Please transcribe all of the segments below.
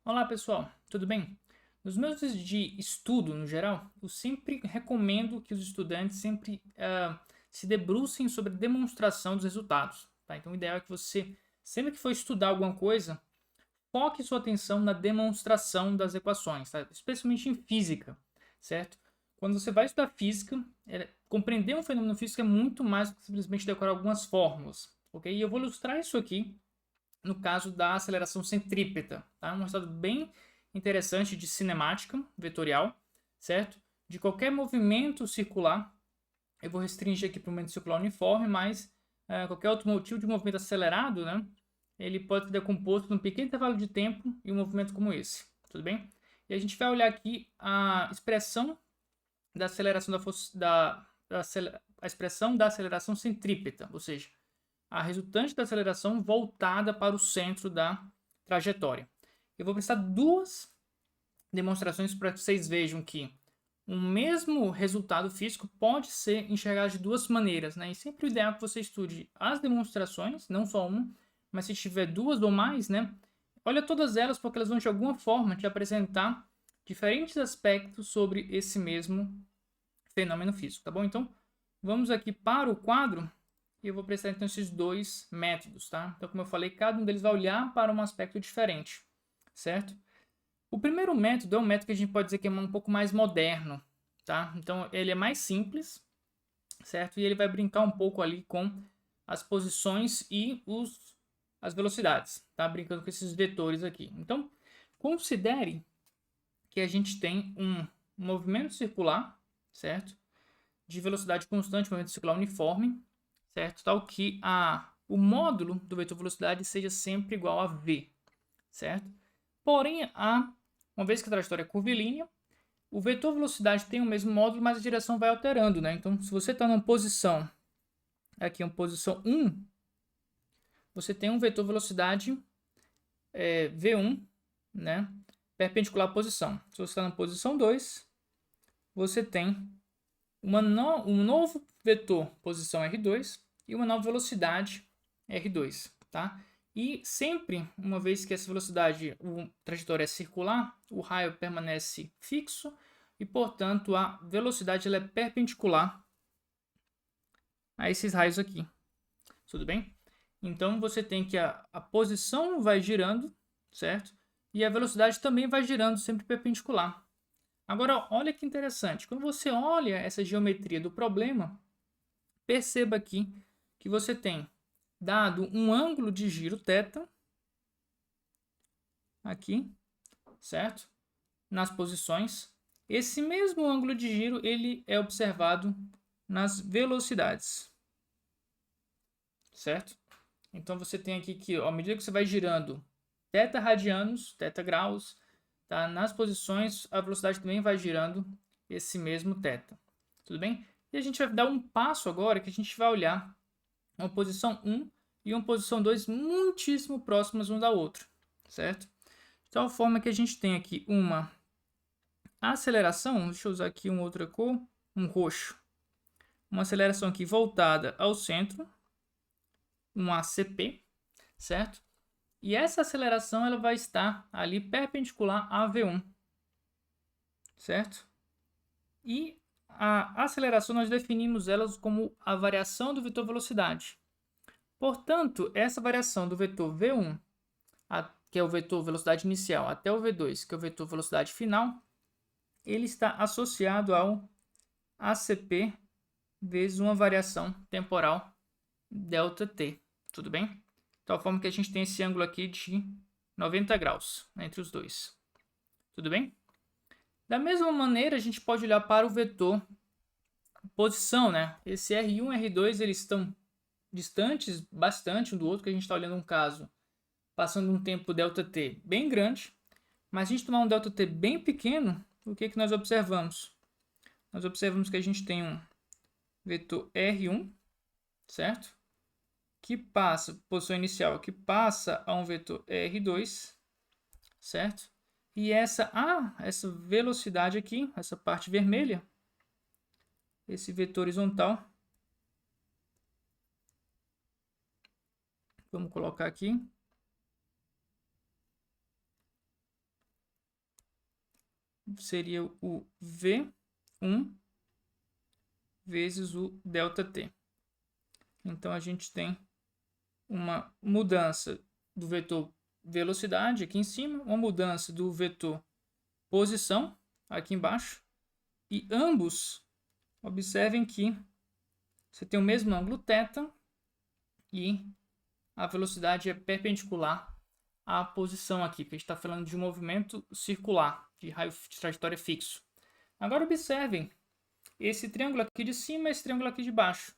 Olá pessoal, tudo bem? Nos meus vídeos de estudo no geral, eu sempre recomendo que os estudantes sempre se debrucem sobre a demonstração dos resultados. Tá? Então o ideal é que você, sempre que for estudar alguma coisa, foque sua atenção na demonstração das equações, tá? Especialmente em física, certo? Quando você vai estudar física, compreender um fenômeno físico é muito mais do que simplesmente decorar algumas fórmulas, ok? E eu vou ilustrar isso aqui no caso da aceleração centrípeta. Tá? Um resultado bem interessante de cinemática vetorial, certo? De qualquer movimento circular, eu vou restringir aqui para o movimento circular uniforme, mas qualquer outro motivo de movimento acelerado, né? Ele pode ser decomposto num pequeno intervalo de tempo em um movimento como esse, tudo bem? E a gente vai olhar aqui a expressão da aceleração a expressão da aceleração centrípeta, ou seja, a resultante da aceleração voltada para o centro da trajetória. Eu vou precisar duas demonstrações para que vocês vejam que um mesmo resultado físico pode ser enxergado de duas maneiras, né? E sempre o ideal é que você estude as demonstrações, não só uma, mas se tiver duas ou mais, né? Olha todas elas porque elas vão de alguma forma te apresentar diferentes aspectos sobre esse mesmo fenômeno físico, tá bom? Então, vamos aqui para o quadro e eu vou precisar então esses dois métodos, tá? Então, como eu falei, cada um deles vai olhar para um aspecto diferente, certo? O primeiro método é um método que a gente pode dizer que é um pouco mais moderno, tá? Então, ele é mais simples, certo? E ele vai brincar um pouco ali com as posições e as velocidades, tá? Brincando com esses vetores aqui. Então, considere que a gente tem um movimento circular, certo? De velocidade constante, movimento circular uniforme, certo? Tal que o módulo do vetor velocidade seja sempre igual a v, certo? Porém, uma vez que a trajetória é curvilínea, o vetor velocidade tem o mesmo módulo, mas a direção vai alterando, né? Então, se você está numa posição, aqui, uma posição 1, você tem um vetor velocidade v1, né? Perpendicular à posição. Se você está na posição 2, você tem um novo vetor posição R2 e uma nova velocidade R2, tá? E sempre, uma vez que essa velocidade, a trajetória é circular, o raio permanece fixo e, portanto, a velocidade ela é perpendicular a esses raios aqui. Tudo bem? Então, você tem que a posição vai girando, certo? E a velocidade também vai girando, sempre perpendicular. Agora, olha que interessante. Quando você olha essa geometria do problema, perceba aqui que você tem dado um ângulo de giro θ, aqui, certo? Nas posições. Esse mesmo ângulo de giro ele é observado nas velocidades, certo? Então você tem aqui que, à medida que você vai girando θ radianos, θ graus, tá? Nas posições a velocidade também vai girando esse mesmo θ. Tudo bem? E a gente vai dar um passo agora que a gente vai olhar uma posição 1 e uma posição 2 muitíssimo próximas um da outra, certo? De tal forma que a gente tem aqui uma aceleração, deixa eu usar aqui uma outra cor, um roxo. Uma aceleração aqui voltada ao centro, um ACP, certo? E essa aceleração ela vai estar ali perpendicular a V1, certo? E a aceleração nós definimos elas como a variação do vetor velocidade. Portanto, essa variação do vetor V1, que é o vetor velocidade inicial, até o V2, que é o vetor velocidade final, ele está associado ao ACP vezes uma variação temporal ΔT. Tudo bem? De tal forma que a gente tem esse ângulo aqui de 90 graus, né, entre os dois. Tudo bem? Da mesma maneira, a gente pode olhar para o vetor posição, né? Esse R1 e R2 eles estão distantes bastante um do outro, que a gente está olhando um caso passando um tempo ΔT bem grande, mas se a gente tomar um ΔT bem pequeno, o que nós observamos? Nós observamos que a gente tem um vetor R1, certo? Que passa, posição inicial, que passa a um vetor R2, certo? E essa velocidade aqui, essa parte vermelha, esse vetor horizontal, vamos colocar aqui, seria o V1 vezes o ΔT. Então, a gente tem uma mudança do vetor velocidade aqui em cima, uma mudança do vetor posição aqui embaixo, e ambos, observem que você tem o mesmo ângulo θ e a velocidade é perpendicular à posição aqui, porque a gente está falando de um movimento circular, de raio de trajetória fixo. Agora observem, esse triângulo aqui de cima e esse triângulo aqui de baixo,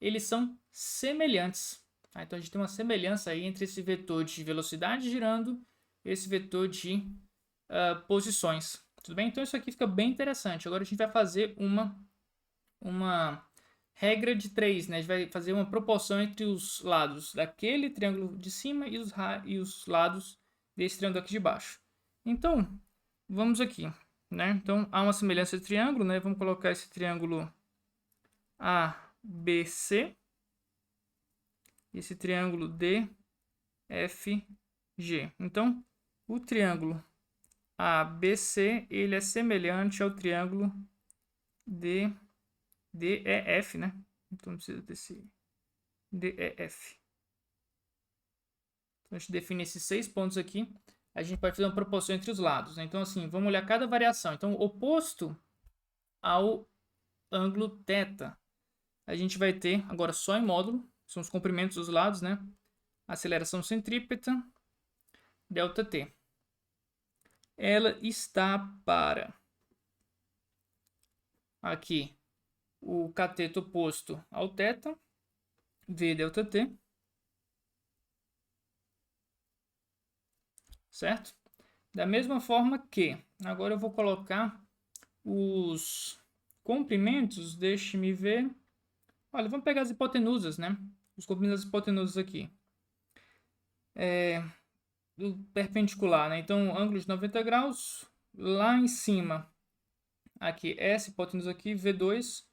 eles são semelhantes. Tá? Então a gente tem uma semelhança aí entre esse vetor de velocidade girando e esse vetor de posições. Tudo bem? Então isso aqui fica bem interessante. Agora a gente vai fazer uma regra de 3, né? A gente vai fazer uma proporção entre os lados daquele triângulo de cima e os lados desse triângulo aqui de baixo. Então, vamos aqui, né? Então, há uma semelhança de triângulo, né? Vamos colocar esse triângulo ABC, esse triângulo DFG. Então, o triângulo ABC, ele é semelhante ao triângulo DEF, né? Então, precisa desse DEF. Então, a gente define esses 6 pontos aqui. A gente pode fazer uma proporção entre os lados, né? Então, assim, vamos olhar cada variação. Então, oposto ao ângulo θ, a gente vai ter, agora só em módulo, são os comprimentos dos lados, né? Aceleração centrípeta, ΔT. Ela está para aqui o cateto oposto ao θ, V ΔT, certo? Da mesma forma que, agora eu vou colocar os comprimentos, deixe-me ver. Olha, vamos pegar as hipotenusas, né? Os comprimentos das hipotenusas aqui. Do perpendicular, né? Então, ângulo de 90 graus, lá em cima, aqui, essa hipotenusa aqui, V2,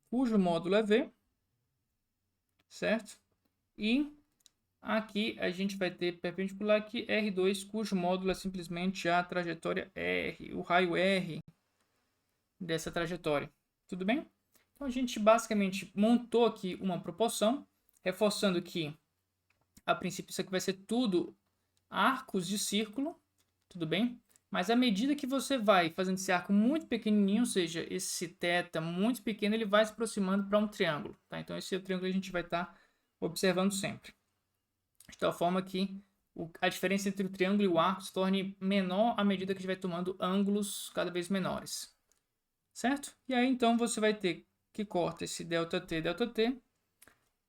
cujo módulo é V, certo? E aqui a gente vai ter perpendicular aqui, R2, cujo módulo é simplesmente a trajetória R, o raio R dessa trajetória. Tudo bem? Então, a gente basicamente montou aqui uma proporção, reforçando que, a princípio, isso aqui vai ser tudo arcos de círculo, tudo bem? Mas à medida que você vai fazendo esse arco muito pequenininho, ou seja, esse θ muito pequeno, ele vai se aproximando para um triângulo, tá? Então, esse é o triângulo que a gente vai estar observando sempre. De tal forma que a diferença entre o triângulo e o arco se torne menor à medida que a gente vai tomando ângulos cada vez menores, certo? E aí, então, você vai ter que corta esse ΔT,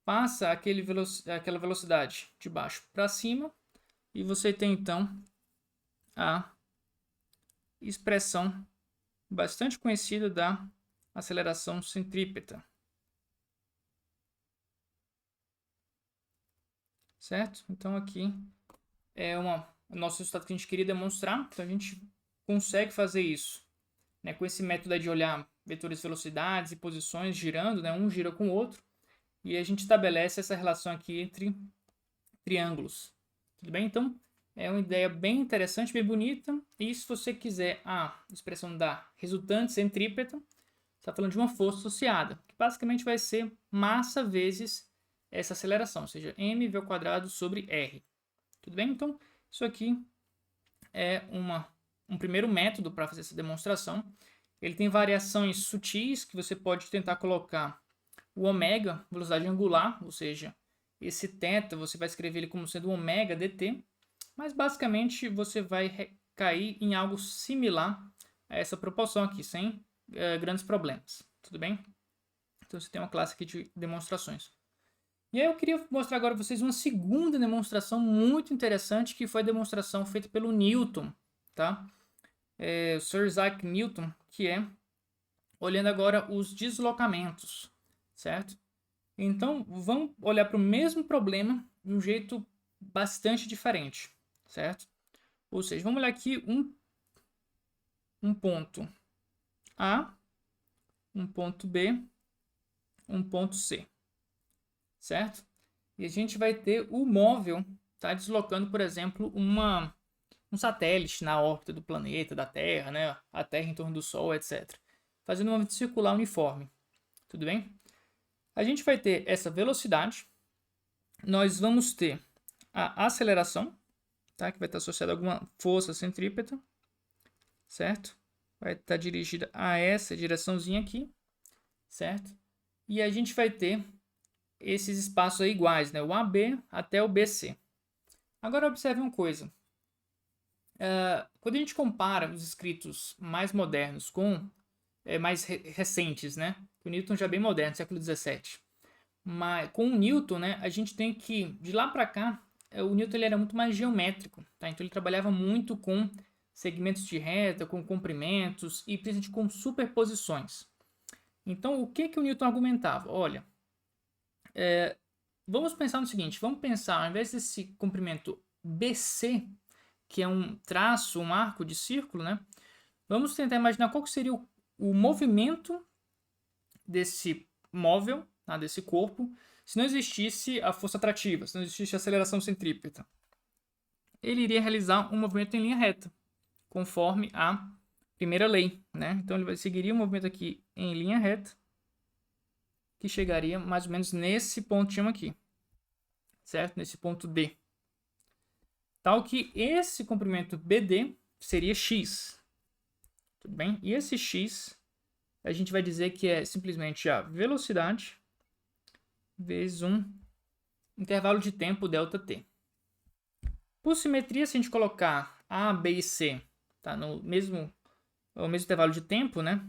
passa aquela velocidade de baixo para cima, e você tem, então, a expressão bastante conhecida da aceleração centrípeta. Certo? Então, aqui é o nosso resultado que a gente queria demonstrar. Então, a gente consegue fazer isso, né, com esse método de olhar vetores de velocidades e posições girando, né, um gira com o outro, e a gente estabelece essa relação aqui entre triângulos. Tudo bem? Então, é uma ideia bem interessante, bem bonita. E se você quiser a expressão da resultante centrípeta, está falando de uma força associada, que basicamente vai ser massa vezes essa aceleração, ou seja, mv² sobre r. Tudo bem? Então, isso aqui é um primeiro método para fazer essa demonstração. Ele tem variações sutis que você pode tentar colocar o ômega, velocidade angular, ou seja, esse θ você vai escrever ele como sendo ômega dt, mas basicamente você vai cair em algo similar a essa proporção aqui, sem grandes problemas. Tudo bem? Então você tem uma classe aqui de demonstrações. E aí eu queria mostrar agora para vocês uma segunda demonstração muito interessante, que foi a demonstração feita pelo Newton, tá? Sir Isaac Newton, que é olhando agora os deslocamentos, certo? Então, vamos olhar para o mesmo problema de um jeito bastante diferente, certo? Ou seja, vamos olhar aqui um ponto A, um ponto B, um ponto C, certo? E a gente vai ter o móvel tá deslocando, por exemplo, um um satélite na órbita do planeta, da Terra, né? A Terra em torno do Sol, etc. Fazendo um movimento circular uniforme. Tudo bem? A gente vai ter essa velocidade. Nós vamos ter a aceleração, tá? Que vai estar associada a alguma força centrípeta, certo? Vai estar dirigida a essa direçãozinha aqui, certo? E a gente vai ter esses espaços aí iguais, né? O AB até o BC. Agora observe uma coisa. Quando a gente compara os escritos mais modernos com mais recentes, né? O Newton já é bem moderno, século XVII. Mas com o Newton, né, a gente tem que, de lá para cá, o Newton ele era muito mais geométrico, tá? Então ele trabalhava muito com segmentos de reta, com comprimentos e principalmente com superposições. Então o que o Newton argumentava? Olha, vamos pensar no seguinte, vamos pensar, ao invés desse comprimento BC, que é um traço, um arco de círculo, né? Vamos tentar imaginar qual que seria o movimento desse móvel, tá? Desse corpo, se não existisse a força atrativa, se não existisse a aceleração centrípeta. Ele iria realizar um movimento em linha reta, conforme a primeira lei, né? Então ele seguiria o movimento aqui em linha reta, que chegaria mais ou menos nesse pontinho aqui, certo? Nesse ponto D. Tal que esse comprimento BD seria x, tudo bem? E esse x a gente vai dizer que é simplesmente a velocidade vezes um intervalo de tempo ΔT. Por simetria, se a gente colocar A, B e C tá, no mesmo intervalo de tempo, né,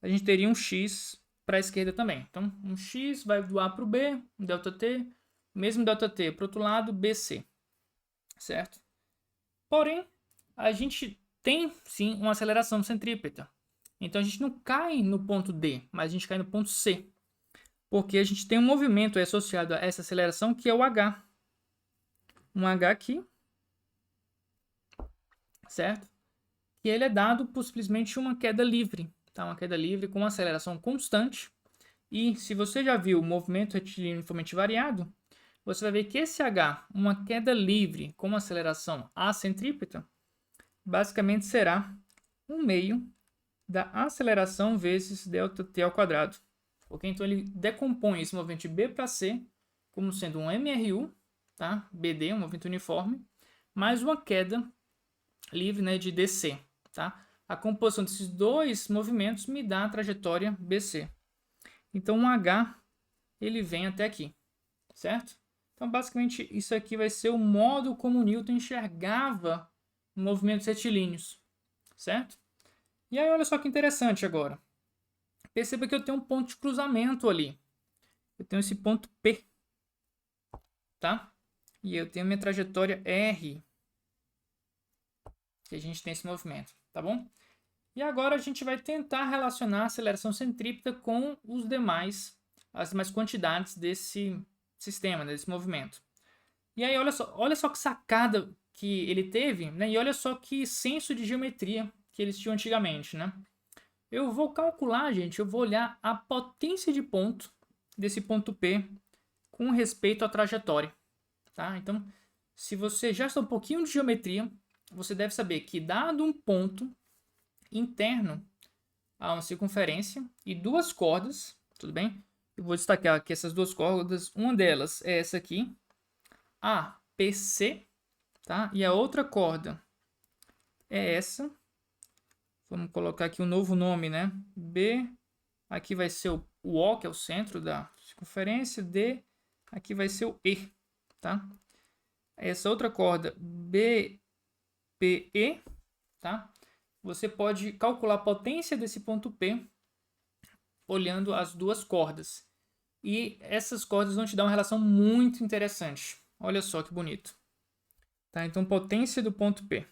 a gente teria um x para a esquerda também. Então, um x vai do A para o B, um ΔT, mesmo ΔT para o outro lado, BC. Certo? Porém, a gente tem sim uma aceleração centrípeta. Então a gente não cai no ponto D, mas a gente cai no ponto C. Porque a gente tem um movimento associado a essa aceleração que é o H. Um H aqui, certo? E ele é dado por simplesmente uma queda livre. Tá? Uma queda livre com uma aceleração constante. E se você já viu o movimento retilíneo uniformemente variado, você vai ver que esse H, uma queda livre com uma aceleração acentrípeta, basicamente será 1/2 da aceleração vezes ΔT ao quadrado. Okay? Então ele decompõe esse movimento de B para C como sendo um MRU, tá? BD, um movimento uniforme, mais uma queda livre, né, de DC. Tá? A composição desses dois movimentos me dá a trajetória BC. Então um H ele vem até aqui, certo? Então basicamente isso aqui vai ser o modo como Newton enxergava movimentos retilíneos, certo? E aí olha só que interessante agora. Perceba que eu tenho um ponto de cruzamento ali. Eu tenho esse ponto P, tá? E eu tenho minha trajetória R, que a gente tem esse movimento, tá bom? E agora a gente vai tentar relacionar a aceleração centrípeta com as demais quantidades desse sistema, desse movimento. E aí olha só que sacada que ele teve, né? E olha só que senso de geometria que eles tinham antigamente, né? Eu vou calcular, gente, eu vou olhar a potência de ponto desse ponto P com respeito à trajetória, tá? Então, se você já está um pouquinho de geometria, você deve saber que dado um ponto interno a uma circunferência e duas cordas, tudo bem? Eu vou destacar que essas duas cordas, uma delas é essa aqui, a PC, tá? E a outra corda é essa. Vamos colocar aqui um novo nome, né? B, aqui vai ser o O, que é o centro da circunferência, D, aqui vai ser o E, tá? Essa outra corda, BPE, tá? Você pode calcular a potência desse ponto P olhando as duas cordas. E essas cordas vão te dar uma relação muito interessante. Olha só que bonito. Tá? Então, potência do ponto P.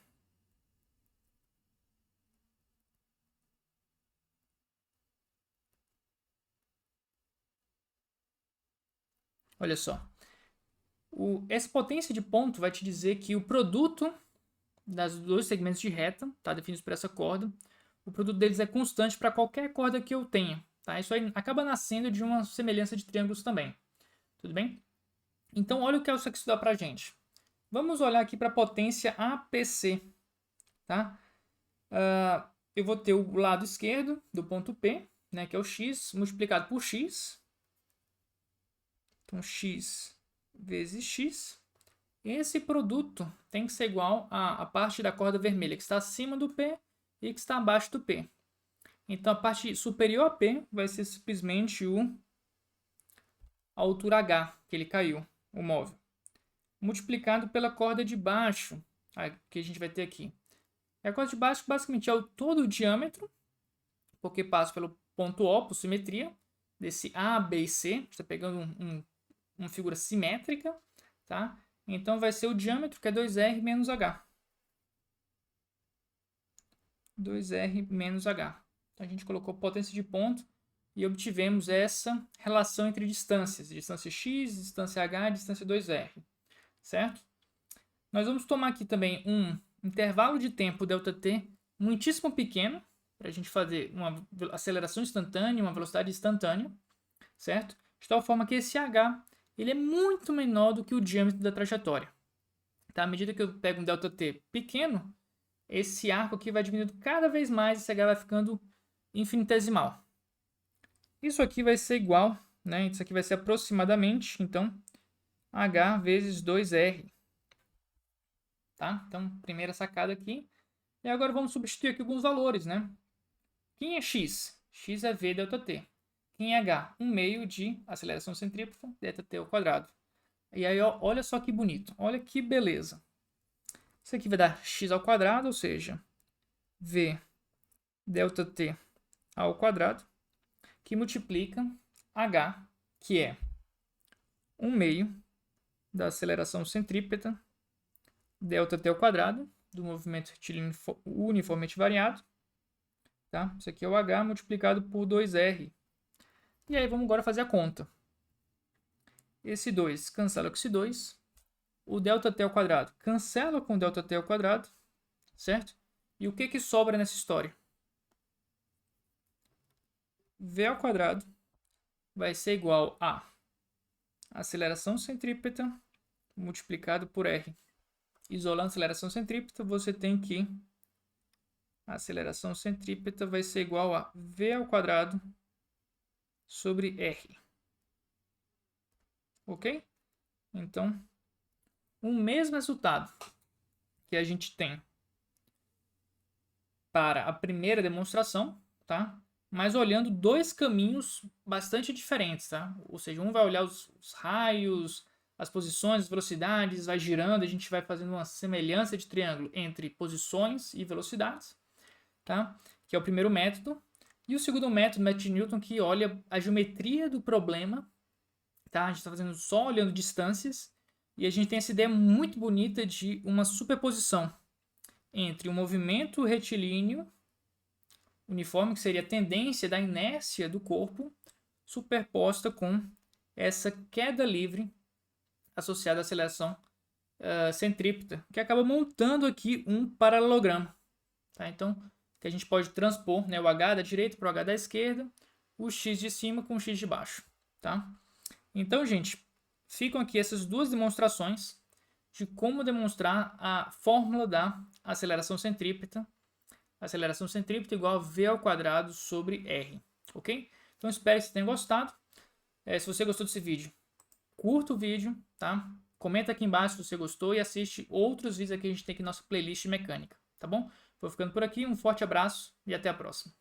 Olha só. Essa potência de ponto vai te dizer que o produto dos dois segmentos de reta, tá, definidos por essa corda, o produto deles é constante para qualquer corda que eu tenha. Tá? Isso aí acaba nascendo de uma semelhança de triângulos também. Tudo bem? Então, olha o que isso aqui dá para a gente. Vamos olhar aqui para a potência APC. tá? Eu vou ter o lado esquerdo do ponto P, né, que é o x, multiplicado por x. Então, x vezes x. Esse produto tem que ser igual à parte da corda vermelha que está acima do P e que está abaixo do P. Então, a parte superior a P vai ser simplesmente a altura H, que ele caiu, o móvel, multiplicado pela corda de baixo, que a gente vai ter aqui. A corda de baixo basicamente é todo o diâmetro, porque passa pelo ponto O, por simetria, desse A, B e C. A gente está pegando uma figura simétrica, tá? Então vai ser o diâmetro, que é 2R menos H. 2R menos H. Então, a gente colocou potência de ponto e obtivemos essa relação entre distâncias. Distância x, distância h, distância 2R. Certo? Nós vamos tomar aqui também um intervalo de tempo ΔT muitíssimo pequeno, para a gente fazer uma aceleração instantânea, uma velocidade instantânea. Certo? De tal forma que esse h ele é muito menor do que o diâmetro da trajetória. Tá? À medida que eu pego um ΔT pequeno, esse arco aqui vai diminuindo cada vez mais, esse h vai ficando infinitesimal. Isso aqui vai ser igual, né? Isso aqui vai ser aproximadamente, então, h vezes 2r. Tá? Então, primeira sacada aqui. E agora vamos substituir aqui alguns valores, né? Quem é x? X é v ΔT. Quem é h? 1 meio de aceleração centrípeta, ΔT ao quadrado. E aí, ó, olha só que bonito. Olha que beleza. Isso aqui vai dar x ao quadrado, ou seja, v ΔT ao quadrado, que multiplica h, que é 1 meio da aceleração centrípeta, ΔT ao quadrado, do movimento retilíneo uniformemente variado. Tá? Isso aqui é o h multiplicado por 2r. E aí vamos agora fazer a conta. Esse 2 cancela com esse 2. O ΔT ao quadrado cancela com o ΔT ao quadrado. Certo? E o que sobra nessa história? V ao quadrado vai ser igual a aceleração centrípeta multiplicado por R. Isolando a aceleração centrípeta, você tem que a aceleração centrípeta vai ser igual a V ao quadrado sobre R. Ok? Então, o mesmo resultado que a gente tem para a primeira demonstração, tá? Mas olhando dois caminhos bastante diferentes, tá? Ou seja, um vai olhar os raios, as posições, as velocidades, vai girando, a gente vai fazendo uma semelhança de triângulo entre posições e velocidades, tá? Que é o primeiro método. E o segundo método, o método de Newton, que olha a geometria do problema, tá? A gente está fazendo só olhando distâncias e a gente tem essa ideia muito bonita de uma superposição entre o movimento retilíneo uniforme, que seria a tendência da inércia do corpo, superposta com essa queda livre associada à aceleração centrípeta, que acaba montando aqui um paralelogramo. Tá? Então, que a gente pode transpor, né, o h da direita para o h da esquerda, o x de cima com o x de baixo. Tá? Então, gente, ficam aqui essas duas demonstrações de como demonstrar a fórmula da aceleração centrípeta. Aceleração centrípeta igual a v ao quadrado sobre r. Ok? Então, espero que você tenha gostado. Se você gostou desse vídeo, curta o vídeo, tá? Comenta aqui embaixo se você gostou e assiste outros vídeos aqui que a gente tem aqui na nossa playlist de mecânica, tá bom? Vou ficando por aqui, um forte abraço e até a próxima.